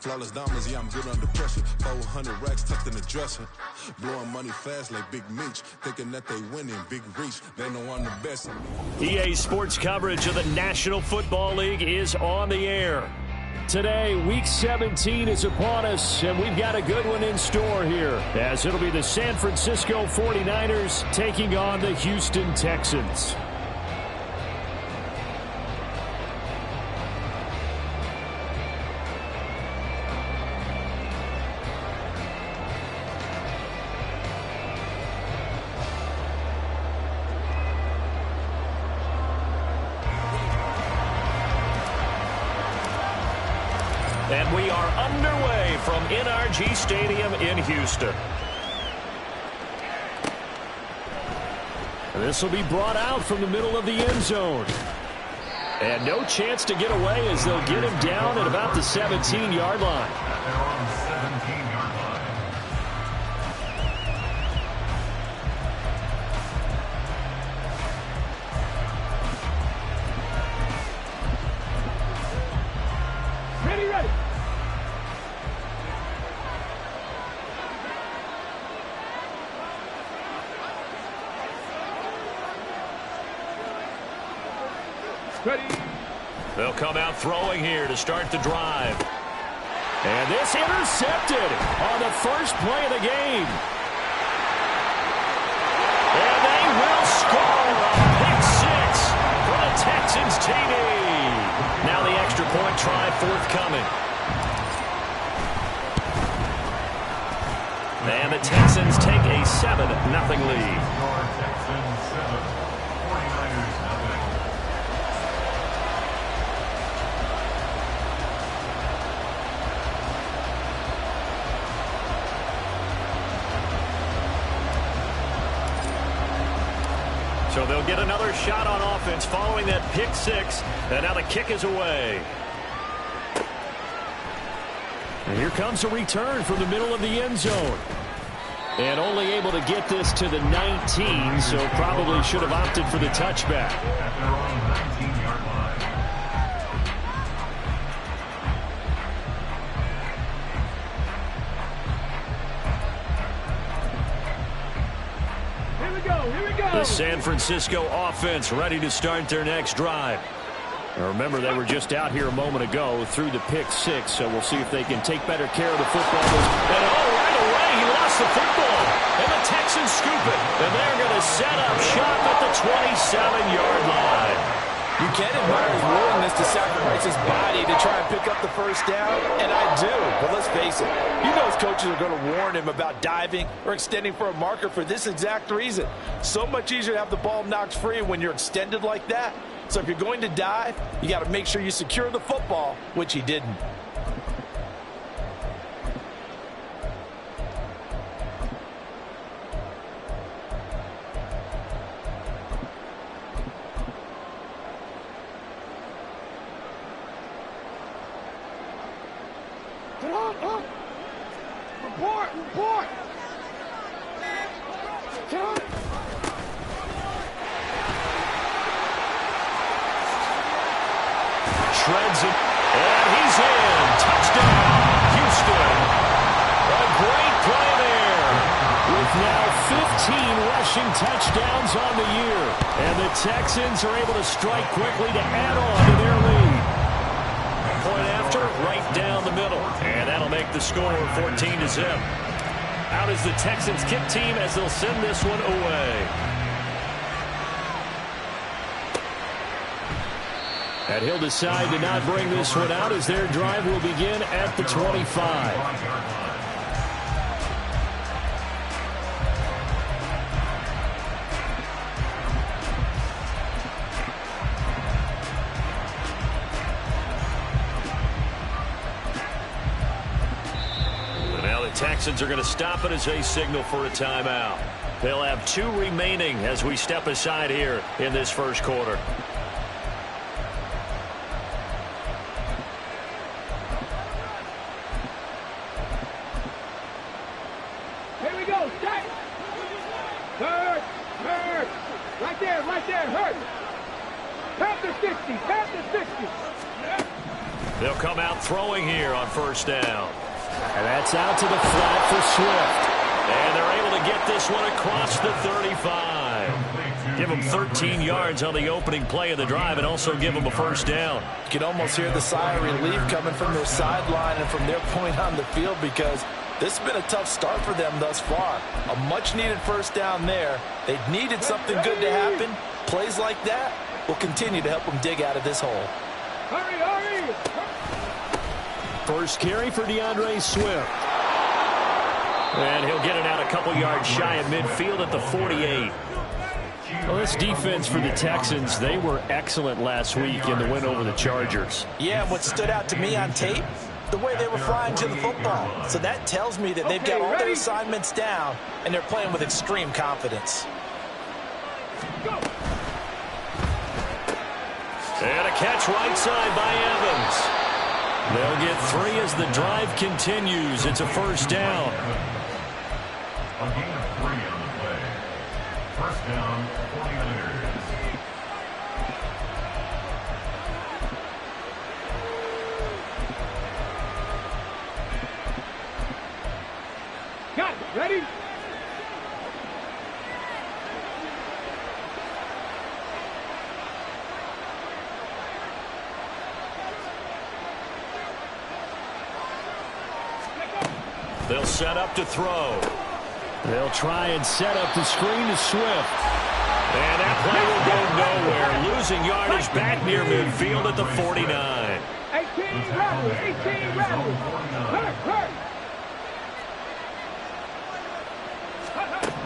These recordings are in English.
Flawless diamonds, yeah, I'm good under pressure. 400 racks tucked in the dresser. Blowing money fast like Big Meech. Thinking that they winning, big reach. They know I'm the best. EA Sports coverage of the National Football League is on the air. Today, Week 17 is upon us, and we've got a good one in store here, as it'll be the San Francisco 49ers taking on the Houston Texans. And we are underway from NRG Stadium in Houston. This will be brought out from the middle of the end zone. And no chance to get away as they'll get him down at about the 17-yard line. They'll come out throwing here to start the drive. And this intercepted on the first play of the game. And they will score a pick six for the Texans TD. Now the extra point try forthcoming. And the Texans take a 7-0 lead. So they'll get another shot on offense following that pick six. And now the kick is away. And here comes a return from the middle of the end zone. And only able to get this to the 19, so probably should have opted for the touchback. The San Francisco offense ready to start their next drive. Now remember, they were just out here a moment ago through the pick six, so we'll see if they can take better care of the football. And right away, he lost the football. And the Texans scoop it. And they're going to set up shop at the 27-yard line. You can admire his willingness to sacrifice his body to try and pick up the first down, and I do. But let's face it, you know his coaches are going to warn him about diving or extending for a marker for this exact reason. So much easier to have the ball knocked free when you're extended like that. So if you're going to dive, you got to make sure you secure the football, which he didn't. Report! Shreds it, and he's in. Touchdown, Houston. A great play there. With now 15 rushing touchdowns on the year. And the Texans are able to strike quickly to add on to their lead. Point after, right down the middle. And that'll make the score 14-0. Out is the Texans kick team as they'll send this one away. And he'll decide to not bring this one out as their drive will begin at the 25. Texans are going to stop it as they signal for a timeout. They'll have 2 remaining as we step aside here in this first quarter. Here we go. Set. Hurt. Right there. Hurt. Past the 60. They'll come out throwing here on first down. And that's out to the flat for Swift. And they're able to get this one across the 35. Give them 13 yards on the opening play of the drive and also give them a first down. You can almost hear the sigh of relief coming from their sideline and from their point on the field, because this has been a tough start for them thus far. A much-needed first down there. They needed something good to happen. Plays like that will continue to help them dig out of this hole. Hurry, hurry! First carry for DeAndre Swift. And he'll get it out a couple yards shy of midfield at the 48. Well, this defense for the Texans, they were excellent last week in the win over the Chargers. Yeah, and what stood out to me on tape, the way they were flying to the football. So that tells me that they've got all their assignments down, and they're playing with extreme confidence. Go! And a catch right side by Evans. They'll get 3 as the drive continues. It's a first down. A gain of 3 on the play. First down, 49ers. Got it. Ready? They'll set up to throw. They'll try and set up the screen to Swift. And that play will go nowhere. Losing yardage back near midfield at the 49. 18 rattle, 18 rattle. Hurt, hurt.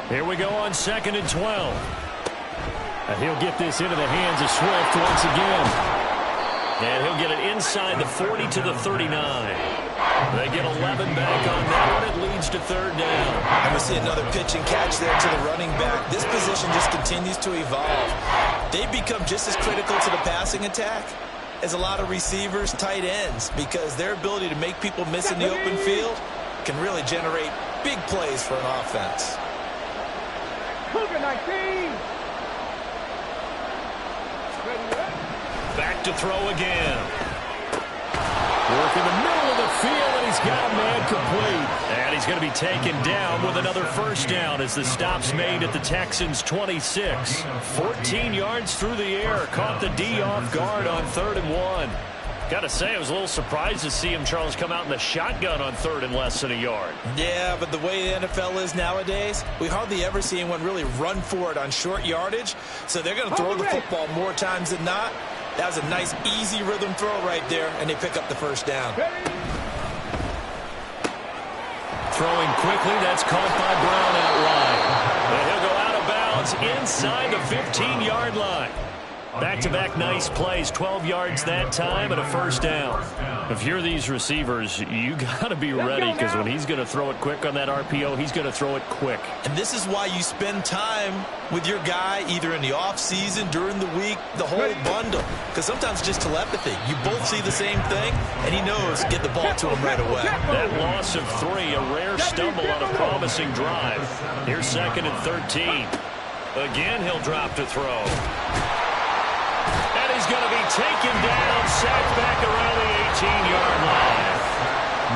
Here we go on 2nd and 12. And he'll get this into the hands of Swift once again. And he'll get it inside the 40 to the 39. They get 11 back on that one. It leads to 3rd down. And we see another pitch and catch there to the running back. This position just continues to evolve. They become just as critical to the passing attack as a lot of receivers, tight ends, because their ability to make people miss in the open field can really generate big plays for an offense. Cougar 19. Back to throw again. Work in the middle of the field, and he's got a man complete. And he's going to be taken down with another first down as the stop's made at the Texans' 26. 14 yards through the air. Caught the D off guard on 3rd and 1. Got to say, I was a little surprised to see him, Charles, come out in the shotgun on 3rd and less than a yard. Yeah, but the way the NFL is nowadays, we hardly ever see anyone really run for it on short yardage. So they're going to throw the football more times than not. That was a nice, easy rhythm throw right there, and they pick up the first down. Throwing quickly, that's caught by Brown out wide. And he'll go out of bounds inside the 15-yard line. Back-to-back nice plays, 12 yards that time and a first down. If you're these receivers, you got to be ready, because when he's going to throw it quick on that RPO, he's going to throw it quick. And this is why you spend time with your guy either in the offseason, during the week, the whole bundle. Because sometimes just telepathy. You both see the same thing, and he knows get the ball to him right away. That loss of 3, a rare stumble on a promising drive. Here's 2nd and 13. Again, he'll drop to throw. He's going to be taken down, sacked back around the 18-yard line.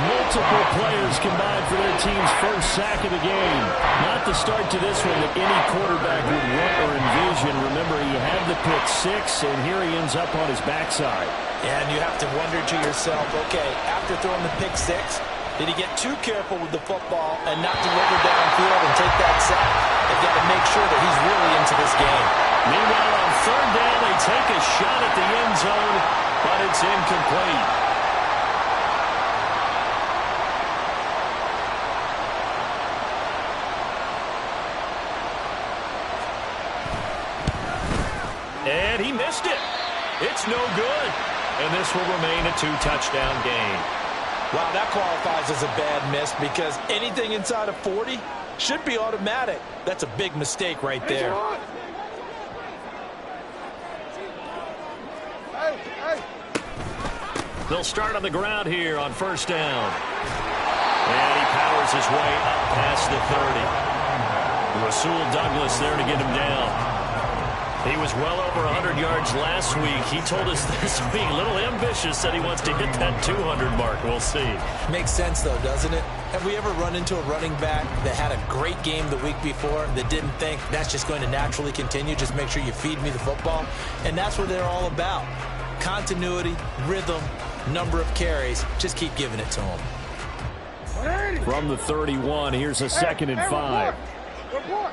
Multiple players combined for their team's first sack of the game. Not the start to this one that any quarterback would want or envision. Remember, he had the pick 6, and here he ends up on his backside. Yeah, and you have to wonder to yourself, okay, after throwing the pick 6, did he get too careful with the football and not deliver downfield and take that sack? They've got to make sure that he's really into this game. Meanwhile, on 3rd down, they take a shot at the end zone, but it's incomplete. And he missed it. It's no good. And this will remain a 2-touchdown game. Wow, that qualifies as a bad miss, because anything inside of 40 should be automatic. That's a big mistake right there. They'll start on the ground here on 1st down. And he powers his way up past the 30. Rasul Douglas there to get him down. He was well over 100 yards last week. He told us this week, a little ambitious, said he wants to hit that 200 mark. We'll see. Makes sense, though, doesn't it? Have we ever run into a running back that had a great game the week before that didn't think that's just going to naturally continue? Just make sure you feed me the football. And that's what they're all about. Continuity, rhythm, number of carries. Just keep giving it to them. From the 31, here's a 2nd and 5. Report.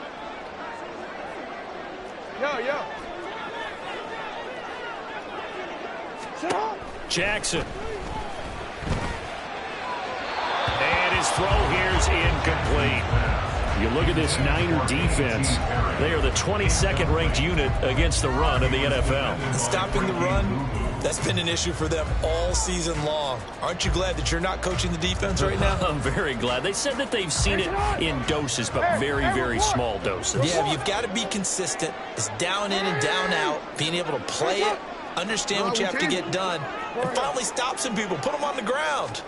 Yo. Sit up. Jackson. And his throw here's incomplete. You look at this Niner defense. They are the 22nd ranked unit against the run in the NFL. Stopping the run, that's been an issue for them all season long. Aren't you glad that you're not coaching the defense right now? I'm very glad. They said that they've seen it in doses, but very, very small doses. Yeah, you've got to be consistent. It's down in and down out, being able to play it, understand what you have to get done, and finally stop some people, put them on the ground.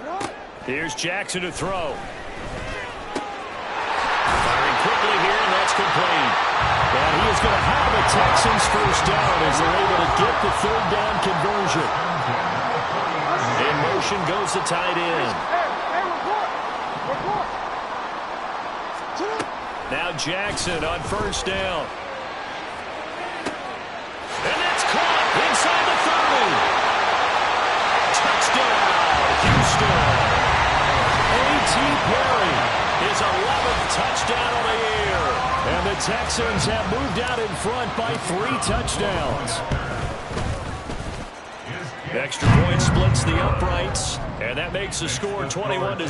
Here's Jackson to throw. Firing quickly here, and that's complete. And he is going to have the Texans first down as they're able to get the 3rd down conversion. In motion goes the tight end. Report. Now Jackson on 1st down. And that's caught inside the 30. Touchdown, Houston. A.T. Perry. His 11th touchdown on the year. And the Texans have moved out in front by 3 touchdowns. Extra point splits the uprights, and that makes the score 21-0.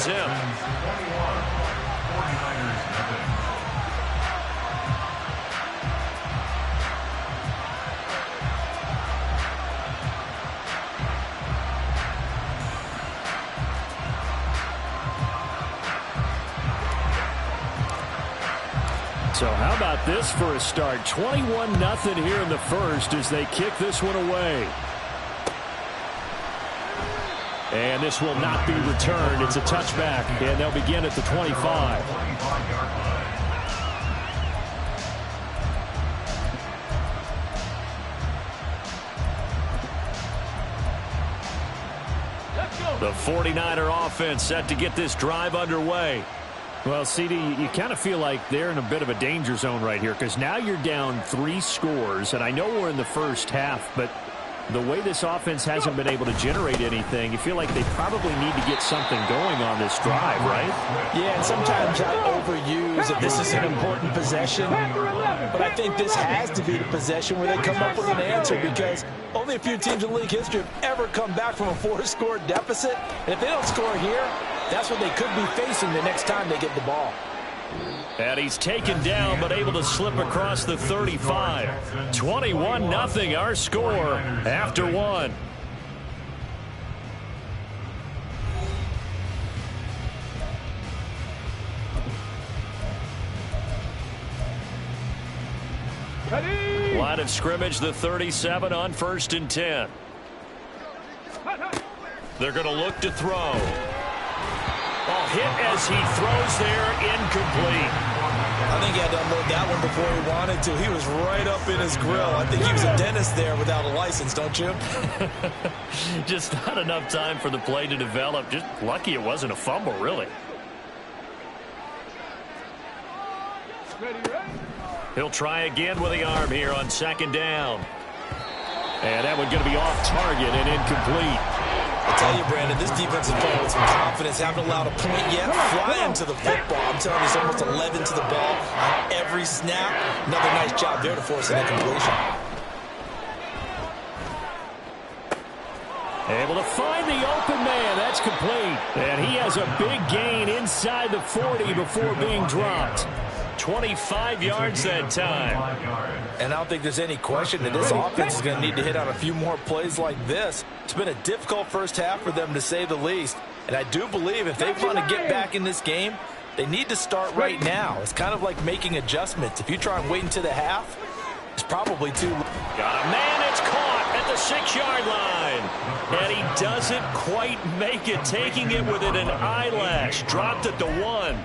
So how about this for a start? 21-0 here in the first as they kick this one away. And this will not be returned. It's a touchback, and they'll begin at the 25. The 49er offense set to get this drive underway. Well, CD, you kind of feel like they're in a bit of a danger zone right here because now you're down 3 scores, and I know we're in the first half, but the way this offense hasn't been able to generate anything, you feel like they probably need to get something going on this drive, right? Yeah, and sometimes I overuse that this is an important possession, but I think this has to be the possession where they come up with an answer because only a few teams in league history have ever come back from a 4-score deficit, and if they don't score here, that's what they could be facing the next time they get the ball. And he's taken down but able to slip across the 35. 21-0 our score after 1. Ready. Line of scrimmage, the 37 on 1st and 10. They're going to look to throw. Ball hit as he throws there, incomplete. I think he had to unload that one before he wanted to. He was right up in his grill. I think he was a dentist there without a license, don't you? Just not enough time for the play to develop. Just lucky it wasn't a fumble, really. Ready. He'll try again with the arm here on 2nd down. And that one going to be off target and incomplete. I tell you, Brandon, this defense is playing with some confidence. Haven't allowed a point yet. Flying to the football. I'm telling you, it's almost 11 to the ball on every snap. Another nice job there to force an incompletion. Able to find the open man. That's complete. And he has a big gain inside the 40 before being dropped. 25 yards that time. And I don't think there's any question that this offense is going to need to hit on a few more plays like this. It's been a difficult first half for them, to say the least. And I do believe if they want to get back in this game, they need to start right now. It's kind of like making adjustments. If you try and wait until the half, it's probably too late. Got a man that's caught at the 6-yard line. And he doesn't quite make it, taking it within an eyelash. Dropped at the 1.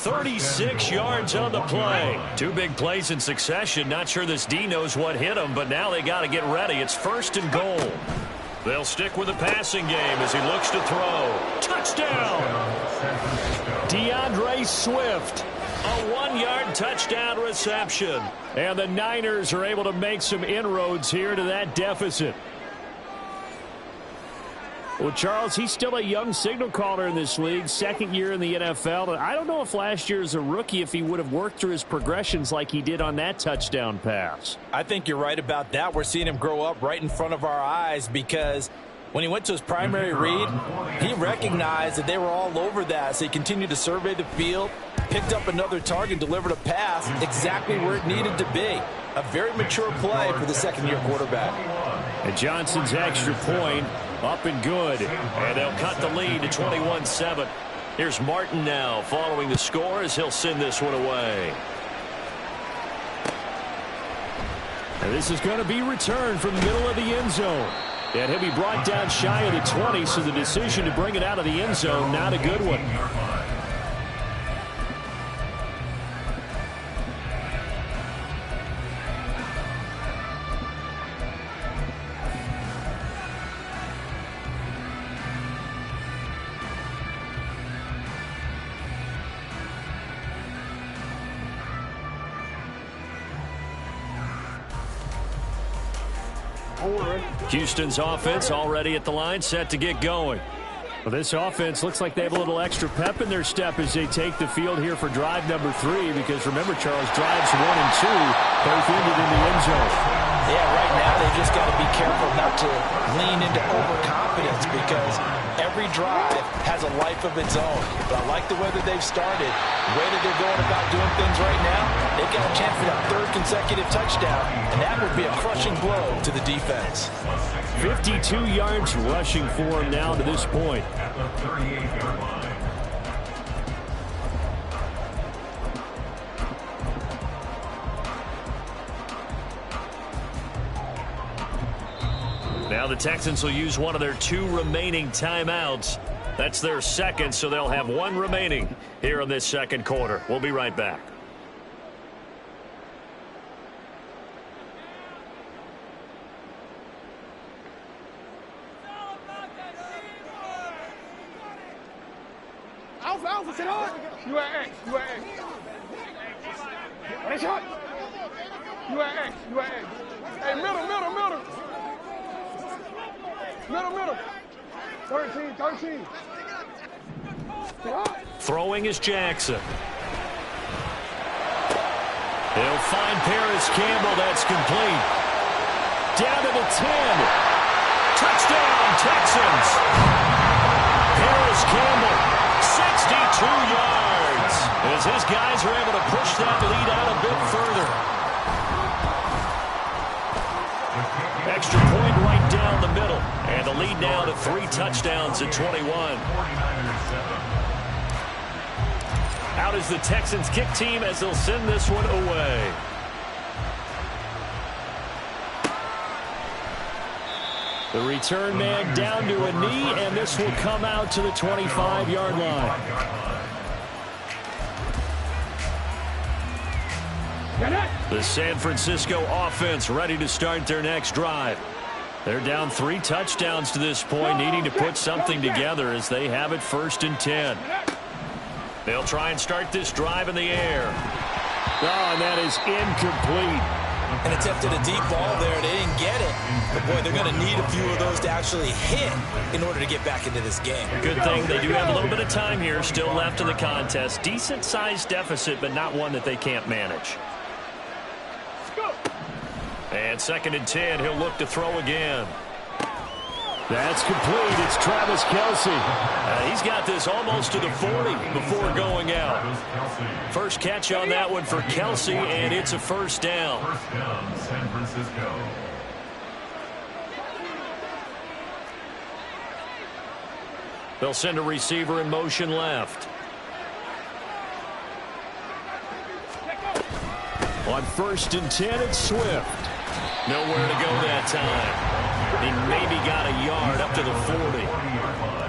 36 yards on the play. Two big plays in succession. Not sure this D knows what hit him, but now they got to get ready. It's 1st and goal. They'll stick with the passing game as he looks to throw. Touchdown! DeAndre Swift. A 1-yard touchdown reception. And the Niners are able to make some inroads here to that deficit. Well, Charles, he's still a young signal caller in this league, 2nd year in the NFL. And I don't know if last year as a rookie if he would have worked through his progressions like he did on that touchdown pass. I think you're right about that. We're seeing him grow up right in front of our eyes because when he went to his primary read, he recognized that they were all over that. So he continued to survey the field, picked up another target, delivered a pass exactly where it needed to be. A very mature play for the 2nd-year quarterback. And Johnson's extra point up and good. And they'll cut the lead to 21-7. Here's Martin now following the score as he'll send this one away. And this is going to be returned from the middle of the end zone. And he'll be brought down shy of the 20, so the decision to bring it out of the end zone, not a good one. Houston's offense already at the line, set to get going. Well, this offense looks like they have a little extra pep in their step as they take the field here for drive number 3, because remember, Charles, drives 1 and 2 both ended in the end zone. Yeah, right now they just got to be careful not to lean into overconfidence because every drive has a life of its own. But I like the way that they've started. The way that they're going about doing things right now, they've got a chance for that 3rd consecutive touchdown, and that would be a crushing blow to the defense. 52 yards rushing for him now to this point. At the 38-yard line. Now the Texans will use one of their 2 remaining timeouts. That's their 2nd, so they'll have 1 remaining here in this 2nd quarter. We'll be right back. Alpha, sit on. You at X. That's hot. You at X. Hey, middle. Middle. 13. Throwing is Jackson. He'll find Paris Campbell. That's complete. Down to the 10. Touchdown, Texans. Paris Campbell, 62 yards. As his guys are able to push that lead out a bit further. Extra point right down the middle. And the lead now to 3 touchdowns at 21. Out is the Texans kick team as they'll send this one away. The return man down to a knee, and this will come out to the 25-yard line. The San Francisco offense ready to start their next drive. They're down 3 touchdowns to this point, needing to put something together as they have it 1st and 10. They'll try and start this drive in the air. Oh, and that is incomplete. And attempted a deep ball there. They didn't get it. But, boy, they're going to need a few of those to actually hit in order to get back into this game. Good thing they do have a little bit of time here still left in the contest. Decent-sized deficit, but not one that they can't manage. And 2nd and 10, he'll look to throw again. That's complete. It's Travis Kelce. He's got this almost to the 40 before going out. First catch on that one for Kelce, and it's a 1st down. First down, San Francisco. They'll send a receiver in motion left. On 1st and 10, it's Swift. Nowhere to go that time. He maybe got a yard up to the 40.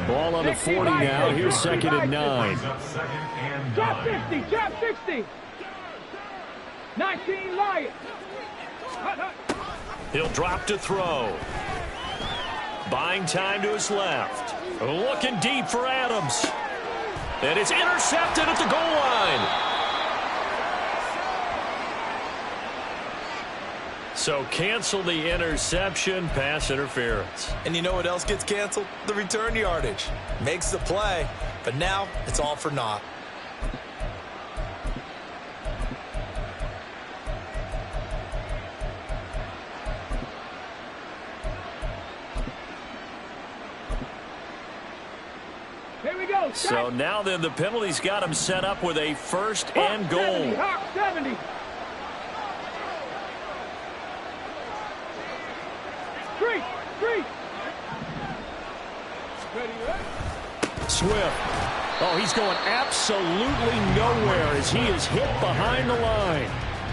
Ball on the 40 now. Here's 2nd and 9. Drop 60, drop 60. 19 Lions. He'll drop to throw. Buying time to his left. Looking deep for Adams. And it's intercepted at the goal line. So cancel the interception, pass interference. And you know what else gets canceled? The return yardage. Makes the play, but now it's all for naught. Here we go. So now then the penalty's got him set up with a 1st and goal. 70. Street. Swift. Oh, he's going absolutely nowhere as he is hit behind the line.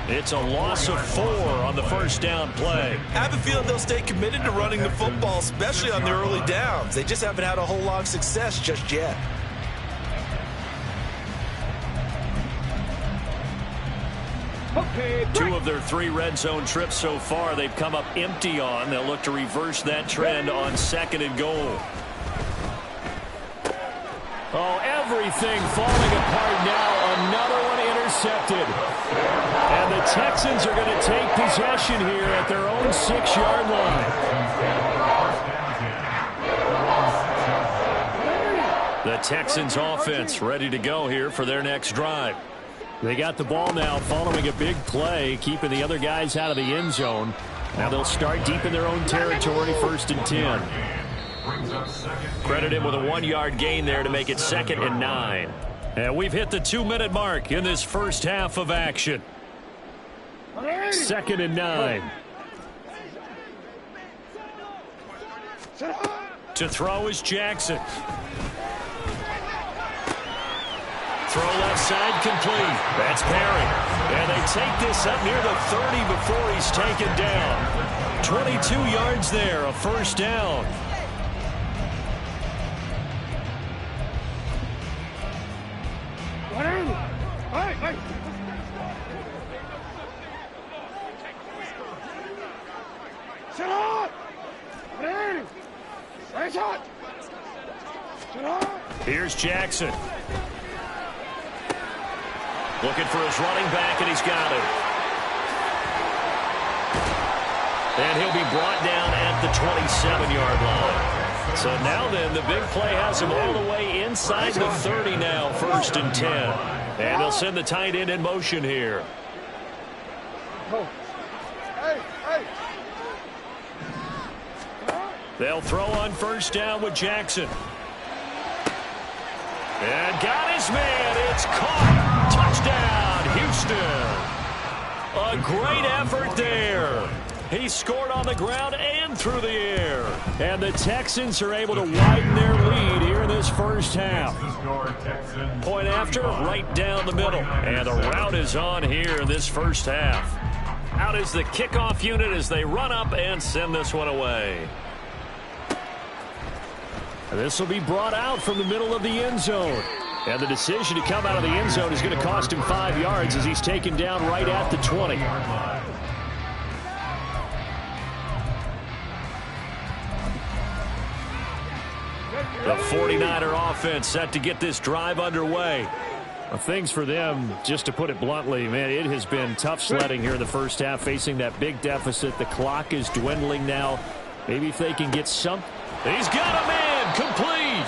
It's a loss of 4 on the 1st down play. I have a feeling they'll stay committed to running the football, especially on their early downs. They just haven't had a whole lot of success just yet. Okay, 2 of their 3 red zone trips so far they've come up empty on. They'll look to reverse that trend on 2nd and goal. Oh, everything falling apart now. Another one intercepted. And the Texans are going to take possession here at their own 6-yard line. The Texans offense ready to go here for their next drive. They got the ball now following a big play, keeping the other guys out of the end zone. Now they'll start deep in their own territory, 1st and 10. Credit him with a 1-yard gain there to make it 2nd and 9. And we've hit the 2-minute mark in this first half of action. 2nd and 9. To throw is Jackson. Throw left side complete. That's Perry. And they take this up near the 30 before he's taken down. 22 yards there, a 1st down. Here's Jackson. Looking for his running back, and he's got him. And he'll be brought down at the 27-yard line. So now then, the big play has him all the way inside the 30 now, 1st and 10. And they'll send the tight end in motion here. They'll throw on 1st down with Jackson. And got his man. It's caught. Touchdown, Houston. A great effort there. He scored on the ground and through the air. And the Texans are able to widen their lead here in this first half. Point after, right down the middle. And the route is on here in this first half. Out is the kickoff unit as they run up and send this one away. This will be brought out from the middle of the end zone. And the decision to come out of the end zone is going to cost him 5 yards as he's taken down right at the 20. The 49er offense set to get this drive underway. Well, things for them, just to put it bluntly, man, it has been tough sledding here in the first half, facing that big deficit. The clock is dwindling now. Maybe if they can get some. He's got a man complete.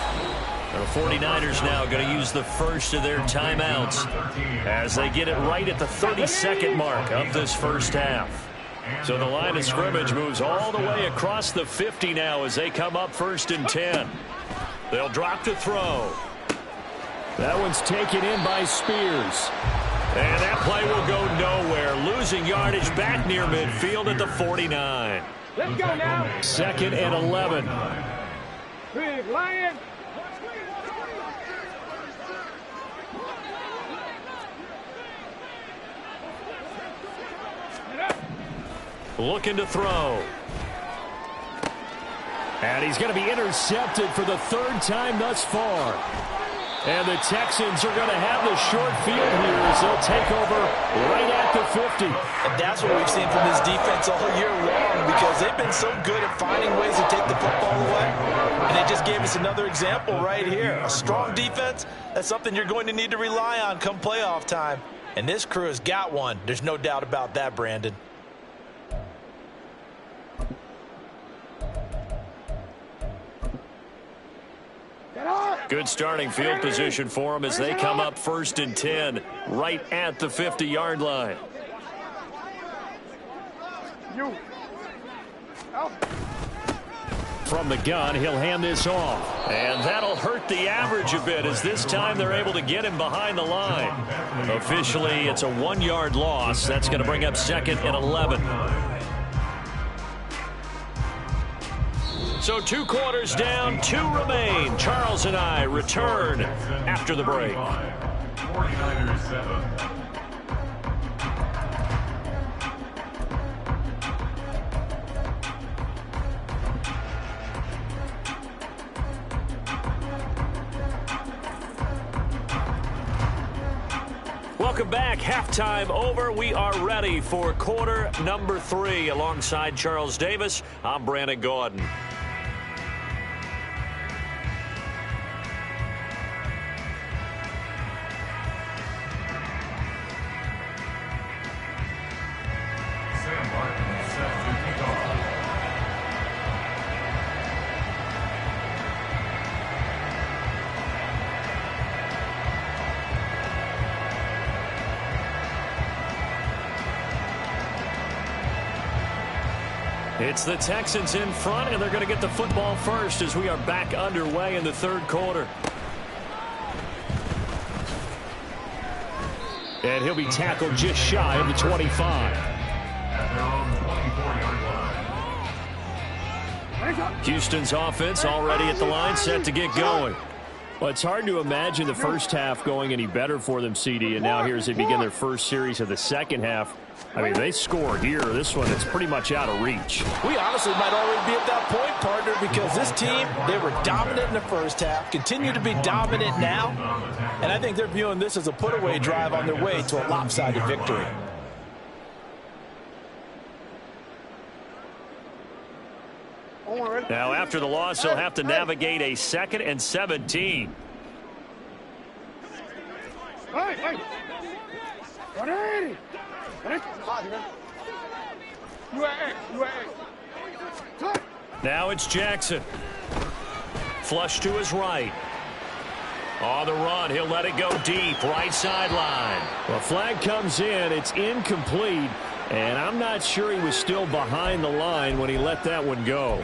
The 49ers now going to use the first of their timeouts as they get it right at the 32nd mark of this first half. So the line of scrimmage moves all the way across the 50 now as they come up 1st and 10. They'll drop to throw. That one's taken in by Spears. And that play will go nowhere. Losing yardage back near midfield at the 49. Let's go now. 2nd and 11. Big Lion. Looking to throw. And he's going to be intercepted for the third time thus far. And the Texans are going to have the short field here as they'll take over right at the 50. And that's what we've seen from this defense all year long, because they've been so good at finding ways to take the football away. And they just gave us another example right here. A strong defense, that's something you're going to need to rely on come playoff time. And this crew has got one. There's no doubt about that, Brandon. Good starting field position for them as they come up 1st and 10 right at the 50-yard line. From the gun, he'll hand this off. And that'll hurt the average a bit as this time they're able to get him behind the line. Officially, it's a 1-yard loss. That's going to bring up 2nd and 11. So 2 quarters down, 2 remain. Charles and I return after the break. 49ers 7. Welcome back. Halftime over. We are ready for quarter number 3. Alongside Charles Davis, I'm Brandon Gordon. It's the Texans in front, and they're going to get the football first as we are back underway in the 3rd quarter. And he'll be tackled just shy of the 25. Houston's offense already at the line, set to get going. Well, it's hard to imagine the first half going any better for them, CD, and now here as they begin their first series of the second half. I mean, they score here. This one, it's pretty much out of reach. We honestly might already be at that point, partner, because this team, they were dominant in the first half, continue to be dominant now, and I think they're viewing this as a put-away drive on their way to a lopsided victory. Now, after the loss, they'll have to navigate a 2nd and 17. Now it's Jackson. Flush to his right. On the run, he'll let it go deep, right sideline. Well, flag comes in, it's incomplete, and I'm not sure he was still behind the line when he let that one go.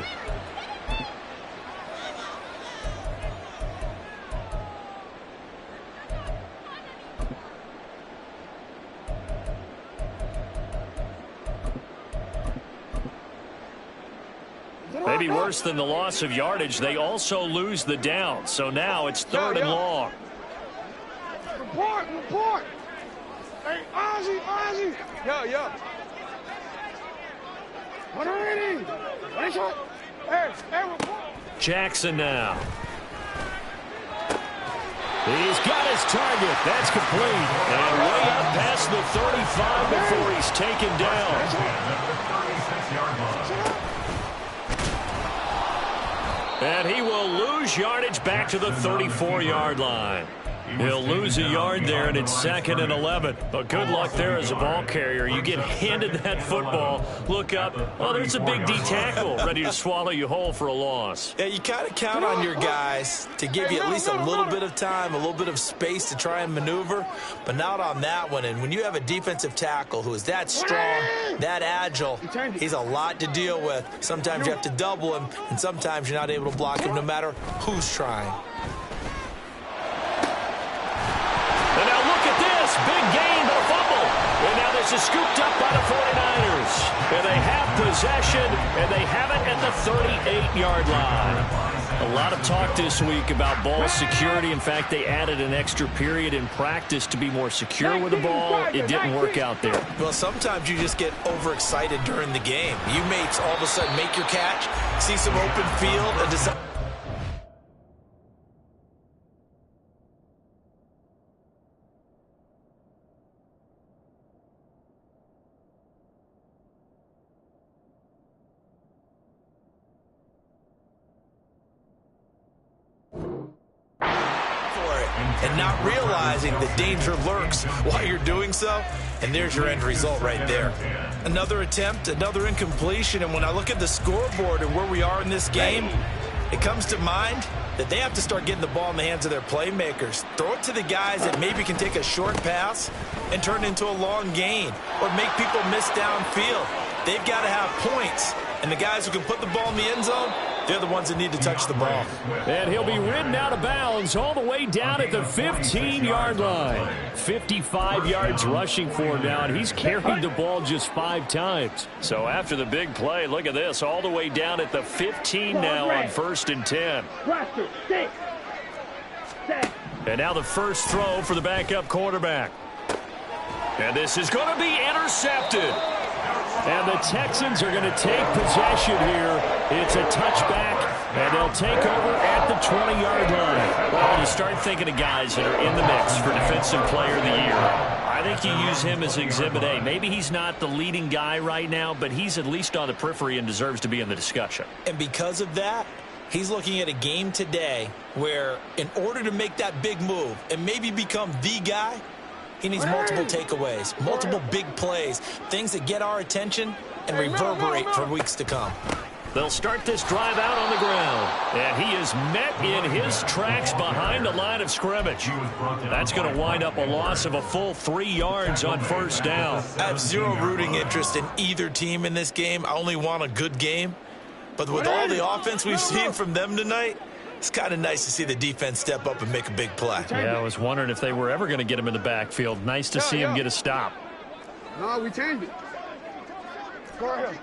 Maybe worse than the loss of yardage, they also lose the down. So now it's 3rd and long. Report. Hey, Ozzy. Yeah. Hey, report. Jackson now. He's got his target. That's complete. And way up past the 35 before he's taken down. And he will lose yardage back to the 34-yard line. He'll lose a yard there, and it's 2nd and 11. But good luck there as a ball carrier. You get handed that football, look up, oh, there's a big D tackle ready to swallow you whole for a loss. Yeah, you kind of count on your guys to give you at least a little bit of time, a little bit of space to try and maneuver, but not on that one. And when you have a defensive tackle who is that strong, that agile, he's a lot to deal with. Sometimes you have to double him, and sometimes you're not able to block him no matter who's trying. Big gain, but a fumble. And now this is scooped up by the 49ers. And they have possession, and they have it at the 38-yard line. A lot of talk this week about ball security. In fact, they added an extra period in practice to be more secure with the ball. It didn't work out there. Well, sometimes you just get overexcited during the game. You may all of a sudden make your catch, see some open field, and decide. And not realizing the danger lurks while you're doing so. And there's your end result right there. Another attempt, another incompletion. And when I look at the scoreboard and where we are in this game, it comes to mind that they have to start getting the ball in the hands of their playmakers. Throw it to the guys that maybe can take a short pass and turn it into a long gain or make people miss downfield. They've got to have points. And the guys who can put the ball in the end zone, they're the ones that need to touch the ball. And he'll be ridden out of bounds all the way down at the 15-yard line. 55 yards rushing for him now, and he's carried the ball just 5 times. So after the big play, look at this, all the way down at the 15 now on 1st and 10. And now the first throw for the backup quarterback. And this is going to be intercepted. And the Texans are going to take possession here. It's a touchback, and they'll take over at the 20-yard line. Well, when you start thinking of guys that are in the mix for Defensive Player of the Year, I think you use him as Exhibit A. Maybe he's not the leading guy right now, but he's at least on the periphery and deserves to be in the discussion. And because of that, he's looking at a game today where in order to make that big move and maybe become the guy, he needs multiple takeaways, multiple big plays, things that get our attention and reverberate for weeks to come. They'll start this drive out on the ground, and he is met in his tracks behind the line of scrimmage. That's going to wind up a loss of a full 3 yards on 1st down. I have zero rooting interest in either team in this game. I only want a good game. But with all the offense we've seen from them tonight, it's kind of nice to see the defense step up and make a big play. Yeah, I was wondering if they were ever going to get him in the backfield. Nice to see him get a stop. No, we changed it. Go ahead.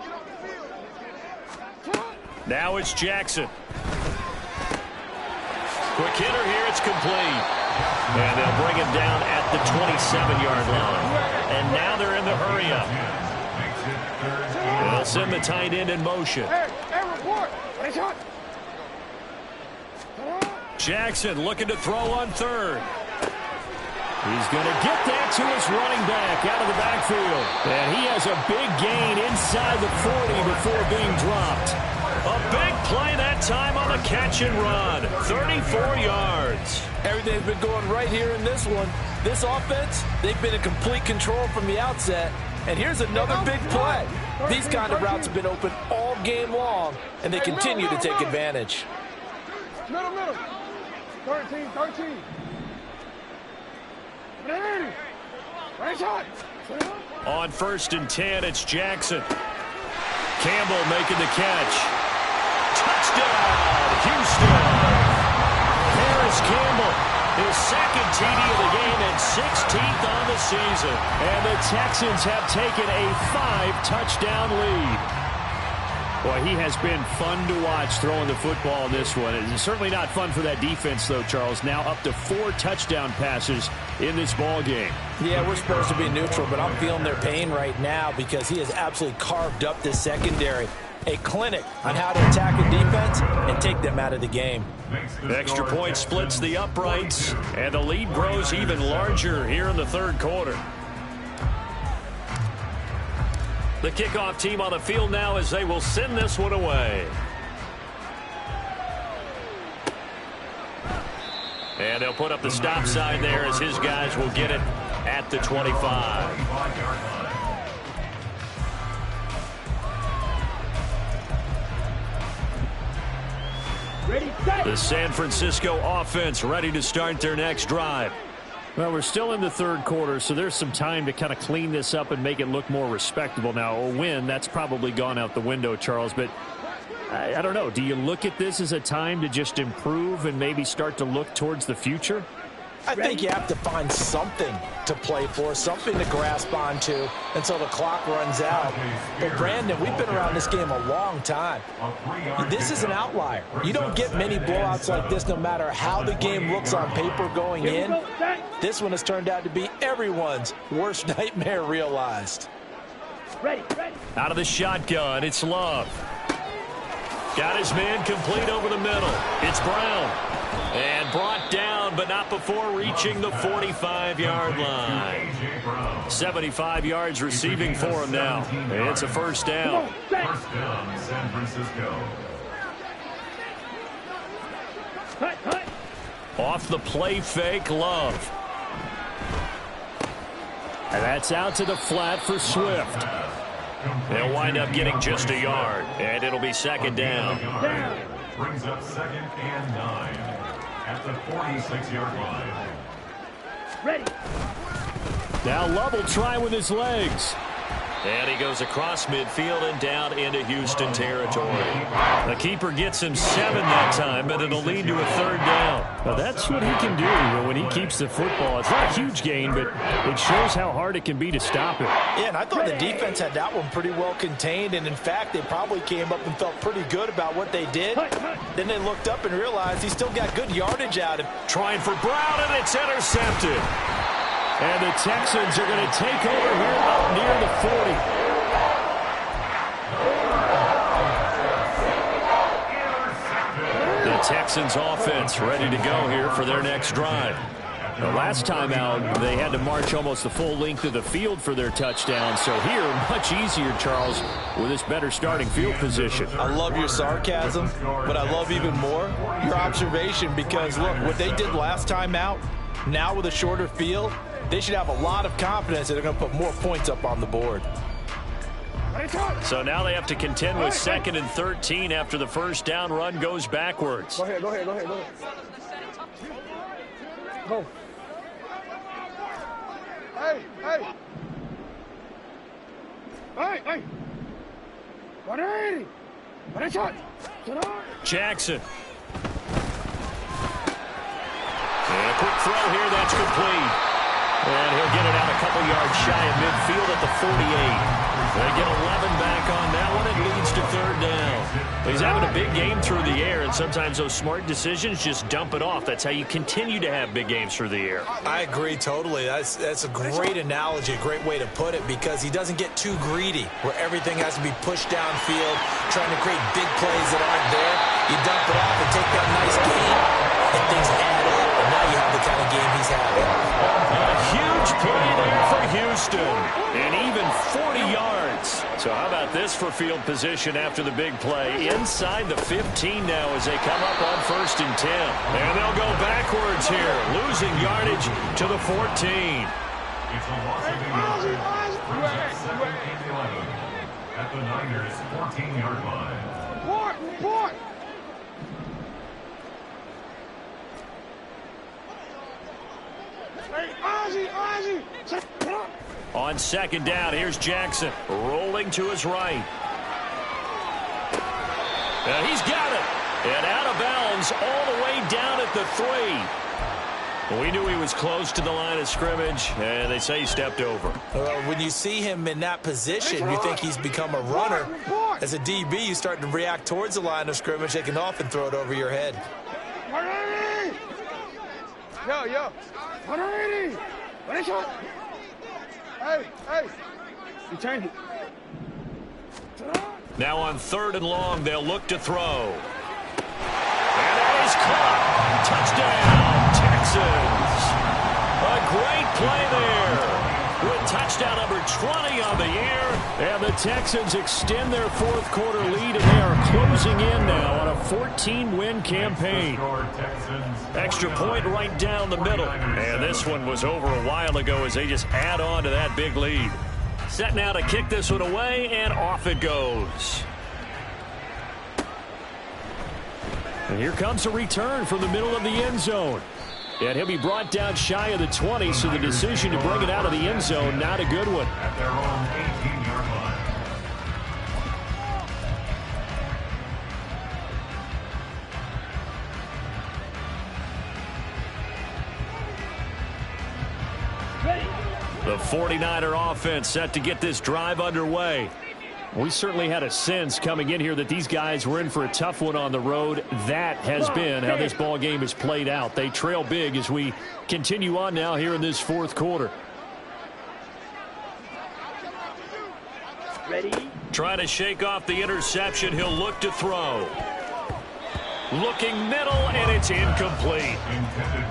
Now it's Jackson. Quick hitter here, it's complete. And they'll bring him down at the 27-yard line. And now they're in the hurry-up. They'll send the tight end in motion. Hey, report. Nice shot. Jackson looking to throw on 3rd. He's going to get that to his running back out of the backfield. And he has a big gain inside the 40 before being dropped. A big play that time on the catch and run. 34 yards. Everything's been going right here in this one. This offense, they've been in complete control from the outset. And here's another big play. These kind of routes have been open all game long, and they continue to take advantage. Middle. 13. Right shot. On 1st and 10, it's Jackson. Campbell making the catch. Touchdown, Houston. Harris Campbell, his 2nd TD of the game and 16th on the season. And the Texans have taken a 5-touchdown lead. Boy, he has been fun to watch throwing the football in this one. It's certainly not fun for that defense, though, Charles. Now up to 4 touchdown passes in this ball game. Yeah, we're supposed to be neutral, but I'm feeling their pain right now because he has absolutely carved up this secondary. A clinic on how to attack a defense and take them out of the game. Extra point splits the uprights, and the lead grows even larger here in the 3rd quarter. The kickoff team on the field now as they will send this one away. And they'll put up the stop sign there as his guys will get it at the 25. The San Francisco offense ready to start their next drive. Well, we're still in the 3rd quarter, so there's some time to kind of clean this up and make it look more respectable. Now, a win, that's probably gone out the window, Charles, but I don't know. Do you look at this as a time to just improve and maybe start to look towards the future? I think you have to find something to play for, something to grasp onto until the clock runs out. But, Brandon, we've been around this game a long time. This is an outlier. You don't get many blowouts like this no matter how the game looks on paper going in. This one has turned out to be everyone's worst nightmare realized. Out of the shotgun, it's Love. Got his man complete over the middle. It's Brown. And brought down, but not before reaching the 45-yard line. 75 yards receiving for him now. It's a first down. First down, San Francisco. Off the play fake, Love. And that's out to the flat for Swift. They'll wind up getting just a yard, and it'll be second down. Brings up 2nd and 9 at the 46-yard line. Now Love will try with his legs. And he goes across midfield and down into Houston territory. The keeper gets him 7 that time, but it'll lead to a third down. Well, that's what he can do when he keeps the football. It's not a huge gain, but it shows how hard it can be to stop it. Yeah, and I thought the defense had that one pretty well contained, and in fact, they probably came up and felt pretty good about what they did. Then they looked up and realized he still got good yardage out of him. Trying for Brown, and it's intercepted. And the Texans are going to take over here up near the 40. The Texans offense ready to go here for their next drive. The last time out, they had to march almost the full length of the field for their touchdown. So here, much easier, Charles, with this better starting field position. I love your sarcasm, but I love even more your observation because, look, what they did last time out, now with a shorter field, they should have a lot of confidence that they're going to put more points up on the board. So now they have to contend with 2nd and 13 after the first down run goes backwards. Go ahead. Go. Hey. Jackson. And a quick throw here, that's complete. And he'll get it out a couple yards shy of midfield at the 48. They get 11 back on that one. It leads to third down. He's having a big game through the air, and sometimes those smart decisions just dump it off. That's how you continue to have big games through the air. I agree totally. That's a great analogy, a great way to put it, because he doesn't get too greedy where everything has to be pushed downfield, trying to create big plays that aren't there. You dump it off and take that nice gain, and things add up, and now you have the kind of game he's having. A huge play there for Houston, and even 40 yards. So how about this for field position after the big play? Inside the 15 now as they come up on 1st and 10. And they'll go backwards here, losing yardage to the 14. It's a loss of 8 yards. Brings up 2nd and 11 at the Niners' 14-yard line. Report! Hey, Ozzy! On 2nd down, here's Jackson rolling to his right. And he's got it. And out of bounds all the way down at the 3. We knew he was close to the line of scrimmage, and they say he stepped over. When you see him in that position, you think he's become a runner. As a DB, you start to react towards the line of scrimmage. They can often throw it over your head. Yo. 180. Hey. You change it. Now on 3rd and long, they'll look to throw. And that is caught. Touchdown, Texans. A great play there. With touchdown number 20 on the year. And the Texans extend their 4th quarter lead, and they are closing in now on a 14-win campaign. Extra point right down the middle. And this one was over a while ago as they just add on to that big lead. Set now to kick this one away, and off it goes. And here comes a return from the middle of the end zone. And he'll be brought down shy of the 20, so the decision to bring it out of the end zone, not a good one. At their own 18-yard line. The 49er offense set to get this drive underway. We certainly had a sense coming in here that these guys were in for a tough one on the road. That has been how this ball game has played out. They trail big as we continue on now here in this fourth quarter. Ready? Trying to shake off the interception. He'll look to throw. Looking middle, and it's incomplete.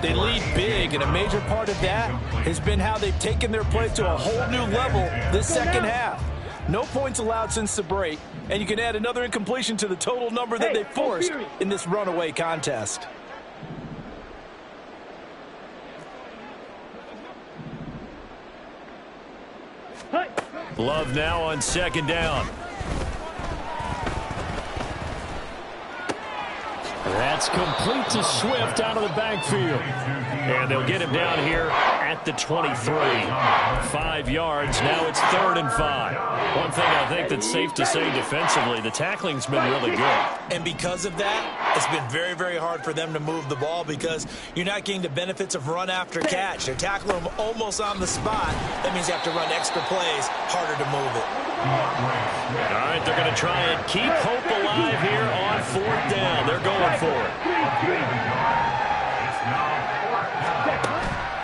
They lead big, and a major part of that has been how they've taken their play to a whole new level this second half. No points allowed since the break, and you can add another incompletion to the total number that they forced in this runaway contest. Love now on second down. That's complete to Swift out of the backfield. And they'll get him down here at the 23. 5 yards. Now it's 3rd and 5. One thing I think that's safe to say defensively, the tackling's been really good. And because of that, it's been very, very hard for them to move the ball because you're not getting the benefits of run after catch. They're tackling them almost on the spot. That means you have to run extra plays, harder to move it. All right, they're going to try and keep hope alive here on 4th down. They're going for it.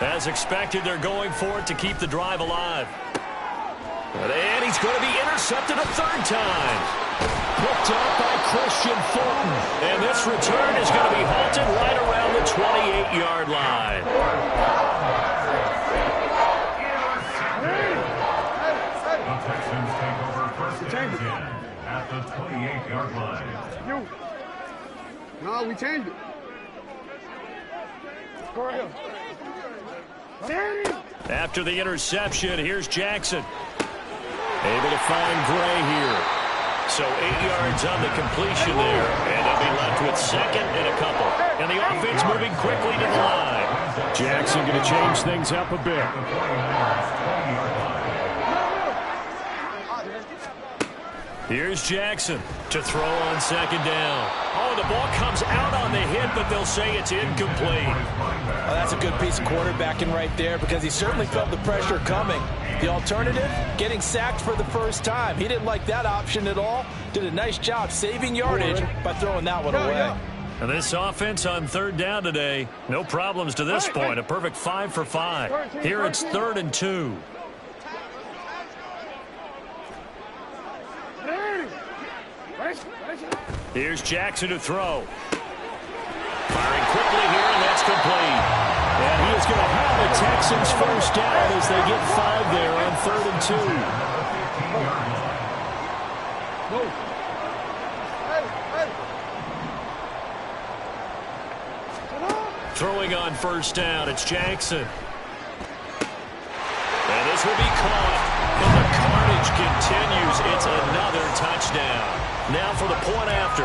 As expected, they're going for it to keep the drive alive. And he's going to be intercepted a 3rd time. Picked up by Christian Fulton. And this return is going to be halted right around the 28-yard line. The Texans take over first and 10 at the 28-yard line. No, we changed it. Go ahead. After the interception, here's Jackson. Able to find Gray here. So 8 yards on the completion there. And they'll be left with 2nd and a couple. And the offense moving quickly to the line. Jackson going to change things up a bit. Here's Jackson to throw on 2nd down. Oh, the ball comes out on the hit, but they'll say it's incomplete. Well, that's a good piece of quarterbacking right there because he certainly felt the pressure coming. The alternative, getting sacked for the first time. He didn't like that option at all. Did a nice job saving yardage by throwing that one away. And this offense on 3rd down today, no problems to this point. A perfect 5 for 5. Here it's 3rd and 2. Here's Jackson to throw. Firing quickly here, and that's complete. And he is going to have the Texans first down as they get 5 there on 3rd and 2. Throwing on 1st down, it's Jackson. And this will be caught. And the carnage continues. It's another touchdown. Now for the point after.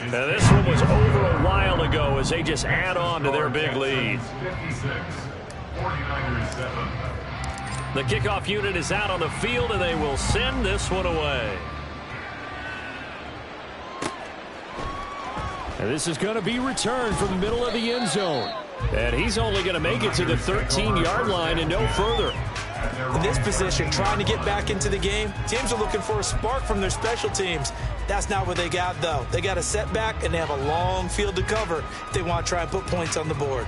And this one was over a while ago as they just add on to their big lead. The kickoff unit is out on the field, and they will send this one away. And this is going to be returned from the middle of the end zone. And he's only going to make it to the 13-yard line and no further. In this position, trying to get back into the game, teams are looking for a spark from their special teams. That's not what they got, though. They got a setback, and they have a long field to cover if they want to try and put points on the board.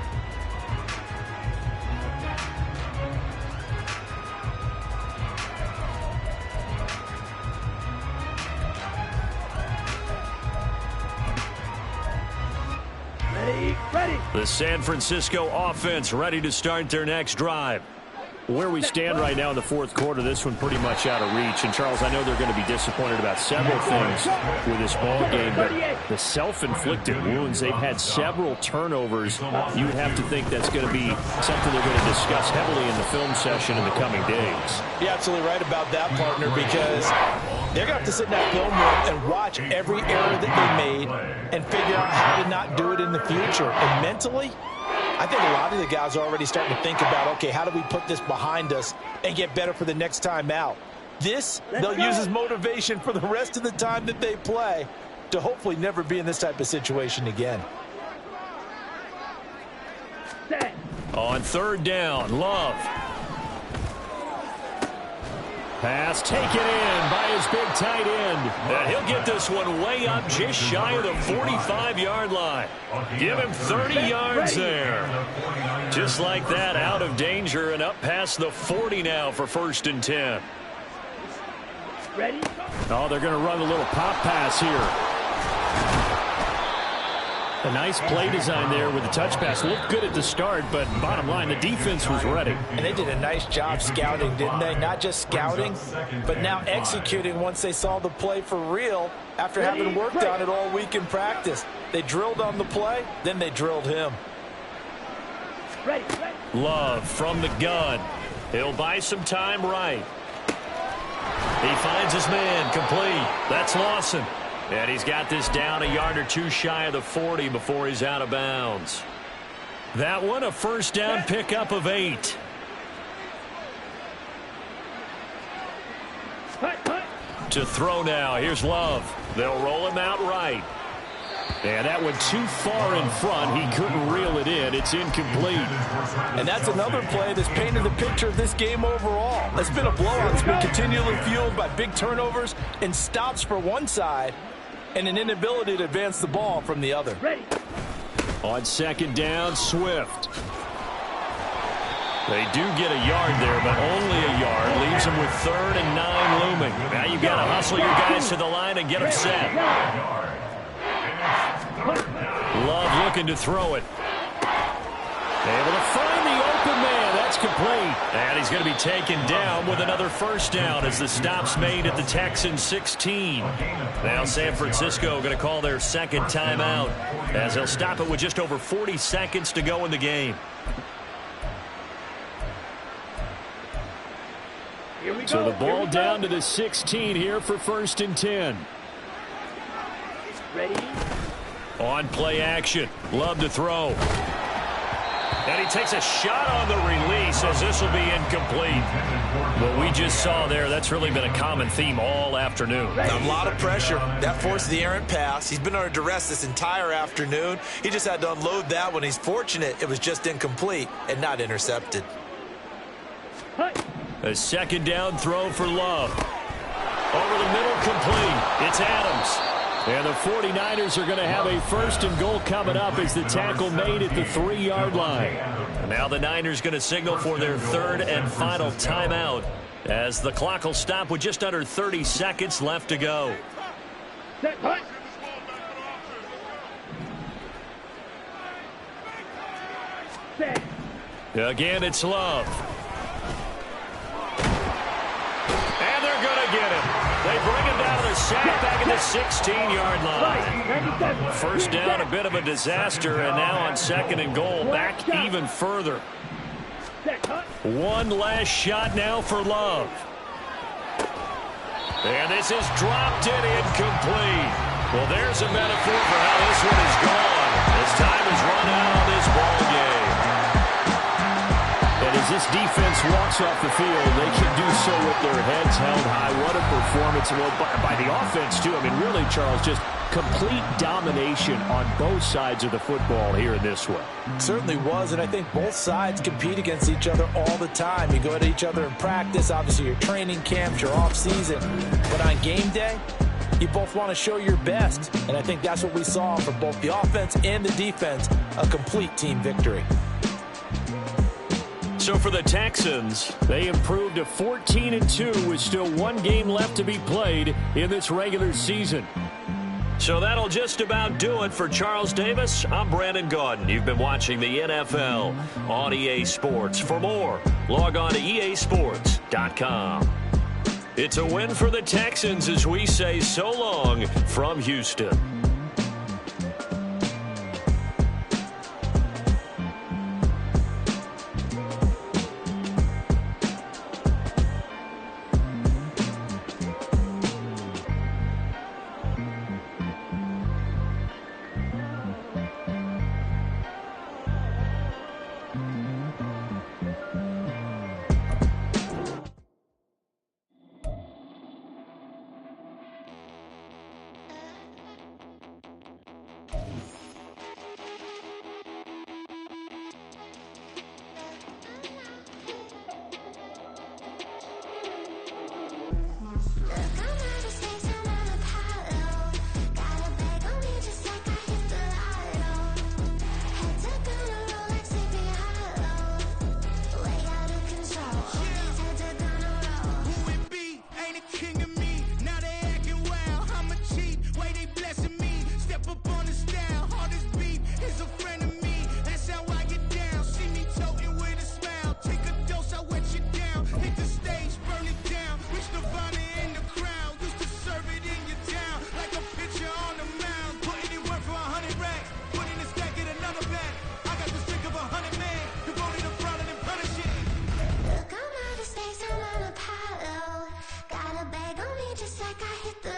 Ready. The San Francisco offense ready to start their next drive. Where we stand right now in the 4th quarter, this one pretty much out of reach. And, Charles, I know they're going to be disappointed about several things with this ball game, but the self-inflicted wounds, they've had several turnovers. You would have to think that's going to be something they're going to discuss heavily in the film session in the coming days. You're absolutely right about that, partner, because they're going to have to sit in that film room and watch every error that they made and figure out how to not do it in the future. And mentally, I think a lot of the guys are already starting to think about, okay, how do we put this behind us and get better for the next time out? This, they'll use as motivation for the rest of the time that they play to hopefully never be in this type of situation again. On third down, Love. Pass taken in by his big tight end. And he'll get this one way up just shy of the 45-yard line. Give him 30 yards there. Just like that, out of danger and up past the 40 now for 1st and 10. Ready? Oh, they're going to run a little pop pass here. A nice play design there with the touch pass. Looked good at the start, but bottom line, the defense was ready. And they did a nice job scouting, didn't they? Not just scouting, but now executing once they saw the play for real after having worked on it all week in practice. They drilled on the play, then they drilled him. Love from the gun. He'll buy some time right. He finds his man complete. That's Lawson. And he's got this down a yard or two shy of the 40 before he's out of bounds. That one, a first down pickup of 8. To throw now. Here's Love. They'll roll him out right. And that one too far in front. He couldn't reel it in. It's incomplete. And that's another play that's painted the picture of this game overall. It's been a blowout. It's been continually fueled by big turnovers and stops for one side and an inability to advance the ball from the other. On second down, Swift. They do get a yard there, but only a yard. Leaves them with 3rd and 9 looming. Now you've got to hustle your guys to the line and get them set. Love looking to throw it. Able to find the open man. That's complete. And he's going to be taken down with another first down as the stop's made at the Texans 16. Now San Francisco going to call their second timeout as they'll stop it with just over 40 seconds to go in the game. So the ball down to the 16 here for 1st and 10. Ready? On play action. Love to throw. And he takes a shot on the release as this will be incomplete. What we just saw there, that's really been a common theme all afternoon. A lot of pressure. That forced the errant pass. He's been under duress this entire afternoon. He just had to unload that one. He's fortunate it was just incomplete and not intercepted. A second down throw for Love. Over the middle, complete. It's Adams. And the 49ers are going to have a 1st and goal coming up as the tackle made at the 3-yard line. And now the Niners going to signal for their 3rd and final timeout as the clock will stop with just under 30 seconds left to go. Again, it's Love. And they're going to get him. They bring him down to the sack back at the 16-yard line. First down, a bit of a disaster, and now on 2nd and goal, back even further. One last shot now for Love. And this is dropped in incomplete. Well, there's a metaphor for how this one is gone. As time has run out on this ball game. And as this defense walks off the field, they can do so with their heads held high. What a performance. Well, by the offense, too. I mean, really, Charles, just complete domination on both sides of the football here in this one. Certainly was, and I think both sides compete against each other all the time. You go at each other in practice, obviously your training camps, your off-season. But on game day, you both want to show your best. And I think that's what we saw from both the offense and the defense, a complete team victory. So for the Texans, they improved to 14-2 with still one game left to be played in this regular season. So that'll just about do it for Charles Davis. I'm Brandon Gaudin. You've been watching the NFL on EA Sports. For more, log on to easports.com. It's a win for the Texans as we say so long from Houston. just like I hit the